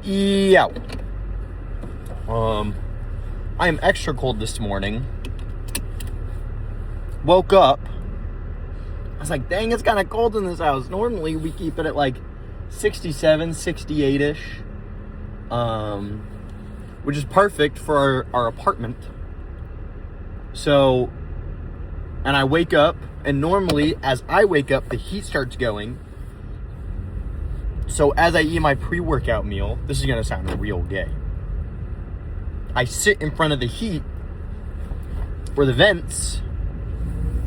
Yeah. I am extra cold this morning. Woke up. I was like, dang, it's kind of cold in this house. Normally, we keep it at like 67, 68-ish. Which is perfect for our apartment. So, and I wake up, and normally, as I wake up, the heat starts going. So, as I eat my pre-workout meal, this is going to sound real gay. I sit in front of the heat, or the vents,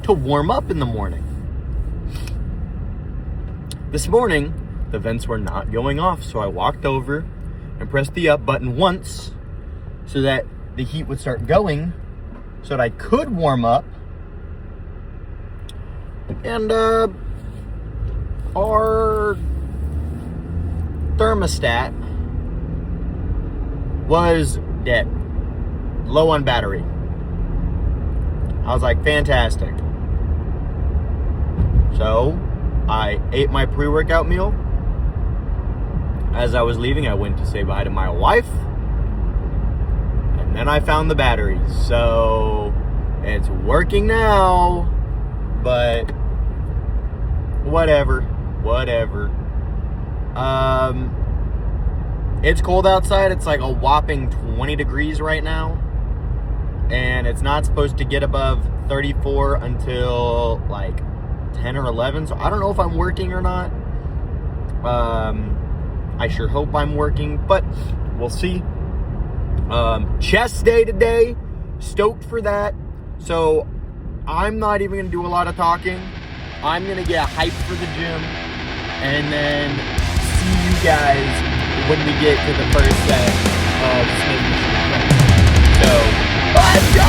to warm up in the morning. This morning, the vents were not going off, so I walked over and pressed the up button once so that the heat would start going so that I could warm up. And our thermostat was dead, low on battery. I was like, fantastic. So I ate my pre-workout meal. As I was leaving, I went to say bye to my wife, and then I found the battery. So it's working now, but whatever. It's cold outside. It's like a whopping 20 degrees right now, and it's not supposed to get above 34 until like 10 or 11. So I don't know if I'm working or not. I sure hope I'm working, but we'll see. Chest day today. Stoked for that. So I'm not even going to do a lot of talking. I'm going to get hyped for the gym and then see you guys when we get to the first set of Smith Machine Press. So, let's go!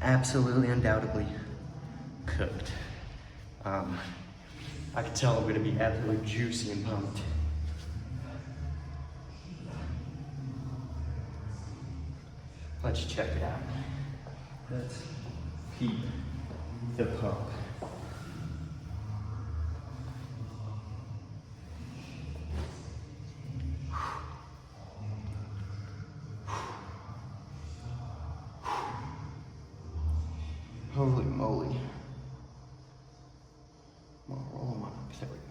absolutely, undoubtedly cooked. I can tell I'm gonna be absolutely juicy and pumped. Let's check it out. Let's keep the pump. Holy moly. Come on, roll them up. There we go.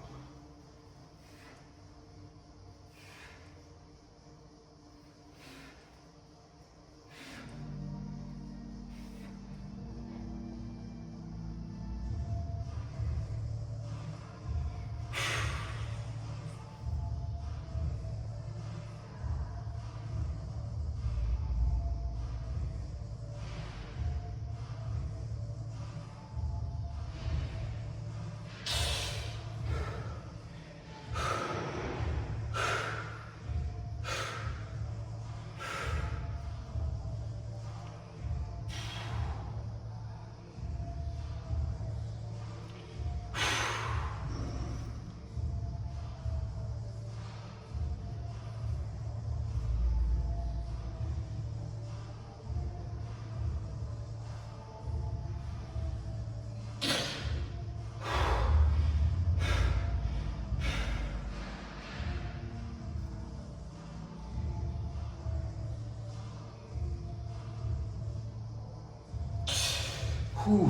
Whew.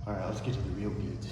All right, let's get to the real goods.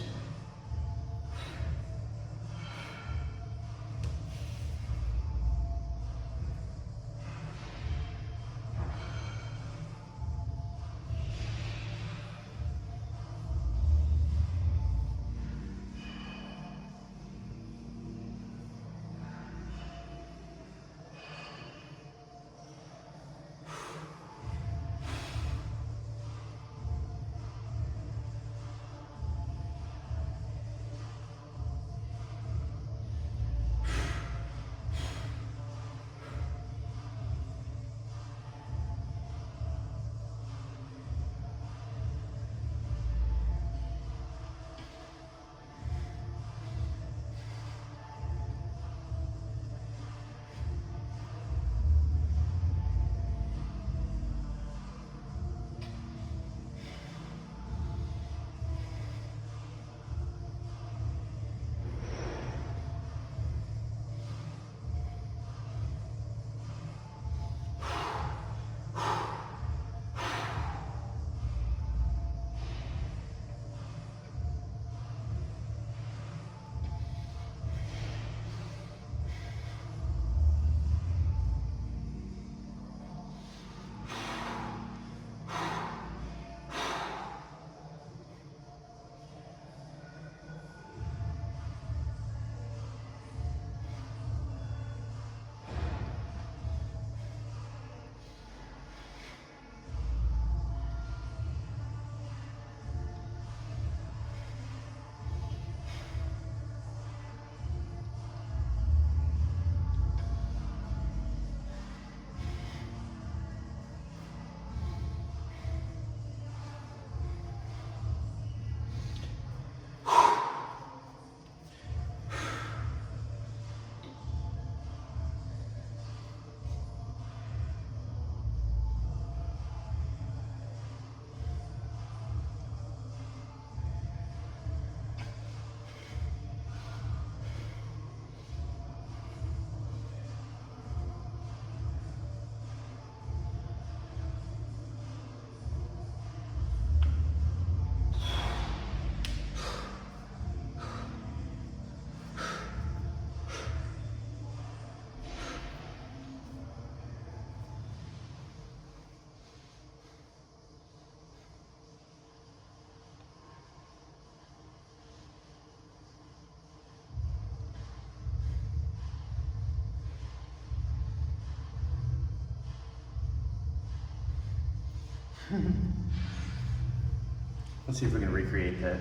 Let's see if we can recreate that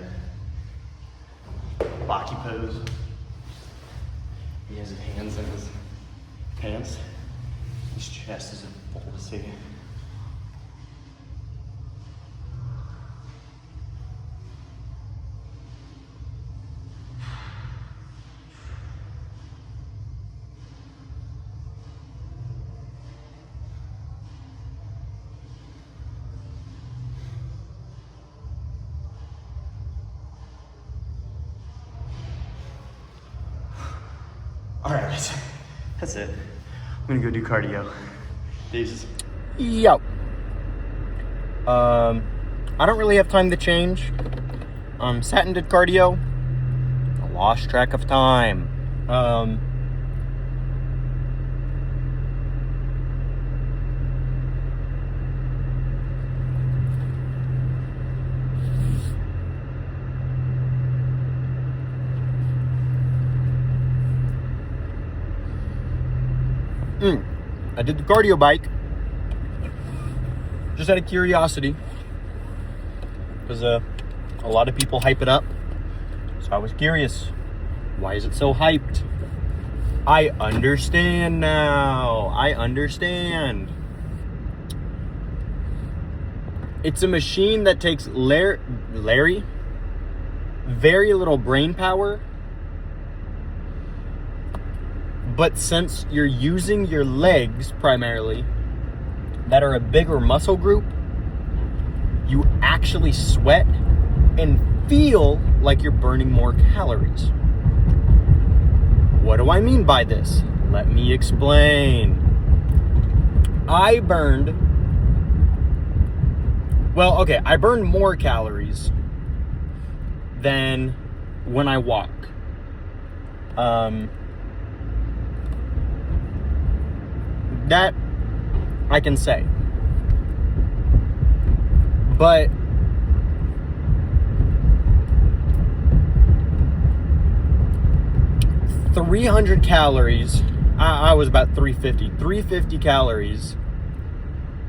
Baki pose. He has his hands in his pants. His chest is full to see. That's it. I'm gonna go do cardio. Deuces. Yo. I don't really have time to change. Sat and did cardio. I lost track of time. I did the cardio bike just out of curiosity, because a lot of people hype it up. So I was curious, why is it so hyped? I understand now. I understand. It's a machine that takes very little brain power. But since you're using your legs primarily, that are a bigger muscle group, you actually sweat and feel like you're burning more calories. What do I mean by this? Let me explain. I burned more calories than when I walk. That I can say. But $300 calories, I was about 350 calories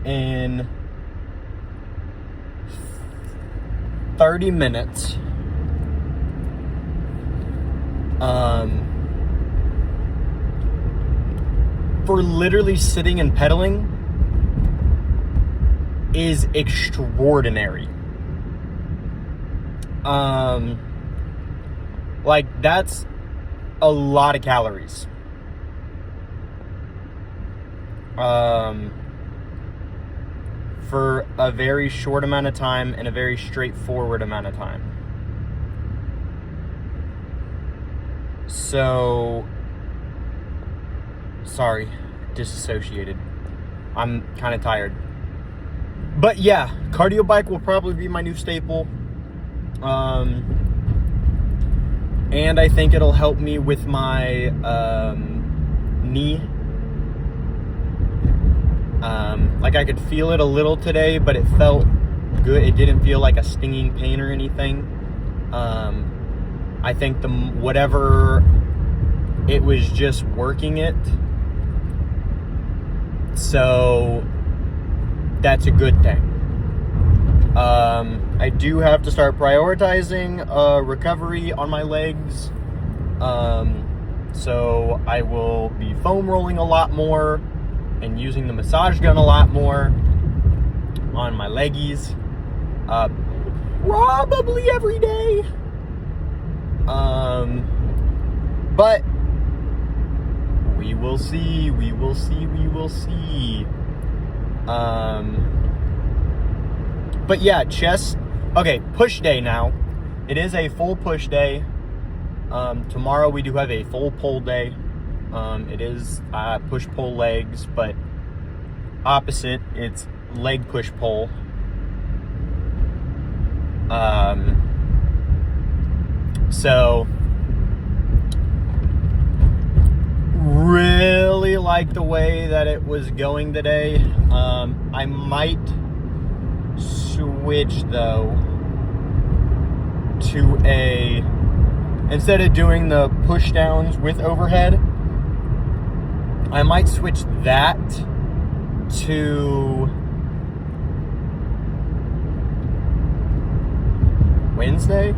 in 30 minutes. For literally sitting and pedaling is extraordinary. Like, that's a lot of calories. For a very short amount of time and a very straightforward amount of time. So, sorry, disassociated. I'm kind of tired. But yeah, cardio bike will probably be my new staple. And I think it'll help me with my knee. Like, I could feel it a little today, but it felt good. It didn't feel like a stinging pain or anything. I think whatever it was, just working it. So that's a good thing. I do have to start prioritizing recovery on my legs. So I will be foam rolling a lot more and using the massage gun a lot more on my leggies. Probably every day. But we will see. But yeah, chest. Okay, push day now. It is a full push day. Tomorrow we do have a full pull day. It is push pull legs, but opposite. It's leg push pull. So really like the way that it was going today. I might switch though to instead of doing the push downs with overhead, I might switch that to Wednesday.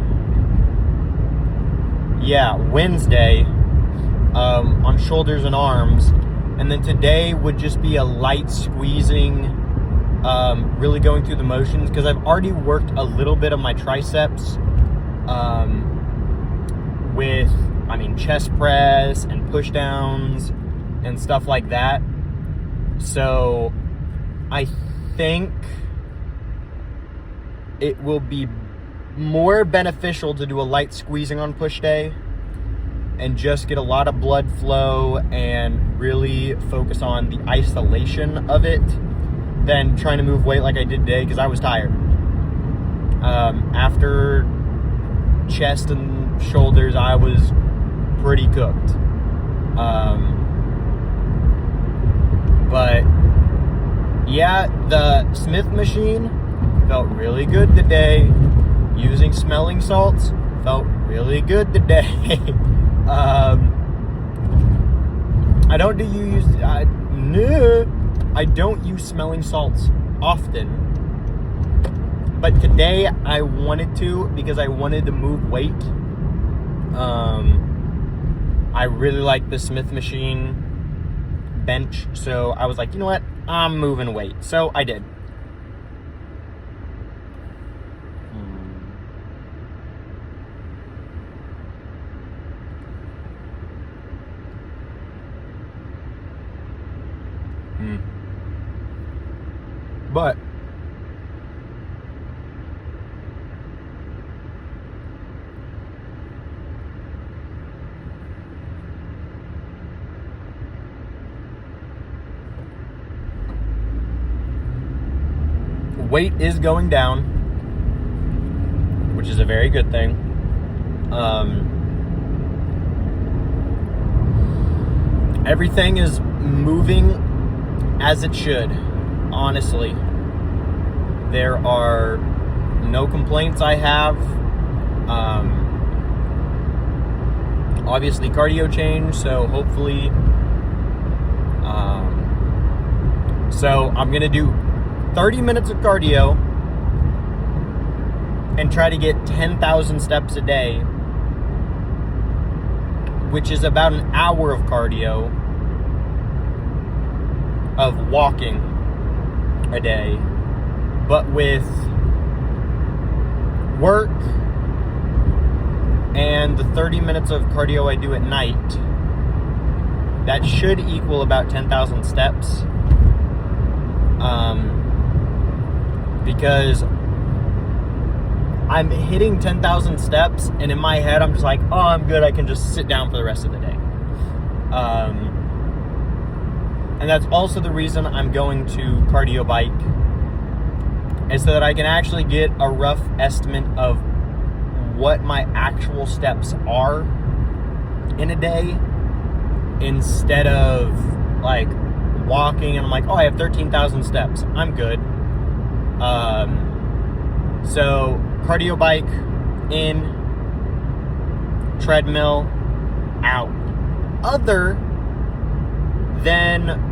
Yeah, Wednesday on shoulders and arms, and then today would just be a light squeezing, really going through the motions, because I've already worked a little bit of my triceps with, chest press and push downs and stuff like that. So I think it will be more beneficial to do a light squeezing on push day and just get a lot of blood flow and really focus on the isolation of it than trying to move weight like I did today, because I was tired. After chest and shoulders, I was pretty cooked. But yeah, the Smith machine felt really good today. Using smelling salts felt really good today. I don't use smelling salts often, but today I wanted to, because I wanted to move weight. I really like the Smith machine bench, so I was like, you know what, I'm moving weight, so I did. But weight is going down, which is a very good thing. Everything is moving as it should, honestly. There are no complaints I have. Obviously cardio change, so hopefully so I'm gonna do 30 minutes of cardio and try to get 10,000 steps a day, which is about an hour of cardio, of walking a day. But with work and the 30 minutes of cardio I do at night, that should equal about 10,000 steps. Because I'm hitting 10,000 steps, and in my head I'm just like, oh, I'm good, I can just sit down for the rest of the day. And that's also the reason I'm going to cardio bike, is so that I can actually get a rough estimate of what my actual steps are in a day, instead of like walking and I'm like, oh, I have 13,000 steps, I'm good. So cardio bike in, treadmill out. Other than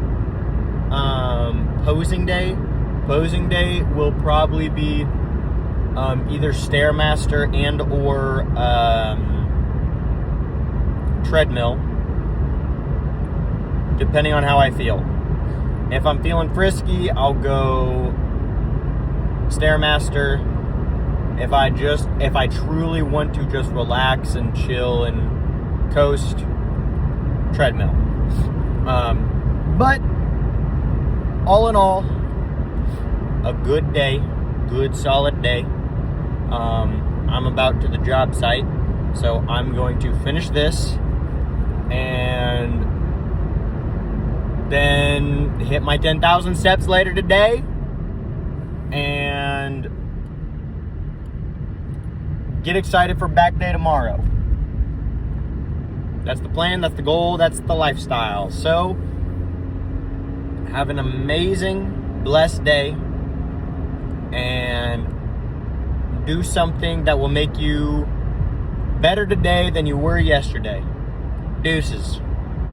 posing day. Posing day will probably be either Stairmaster and or treadmill, depending on how I feel. If I'm feeling frisky, I'll go Stairmaster. If I truly want to just relax and chill and coast, treadmill. But all in all, a good day, good solid day. I'm about to the job site, so I'm going to finish this and then hit my 10,000 steps later today and get excited for back day tomorrow. That's the plan, that's the goal, that's the lifestyle. So, have an amazing, blessed day, and do something that will make you better today than you were yesterday. Deuces.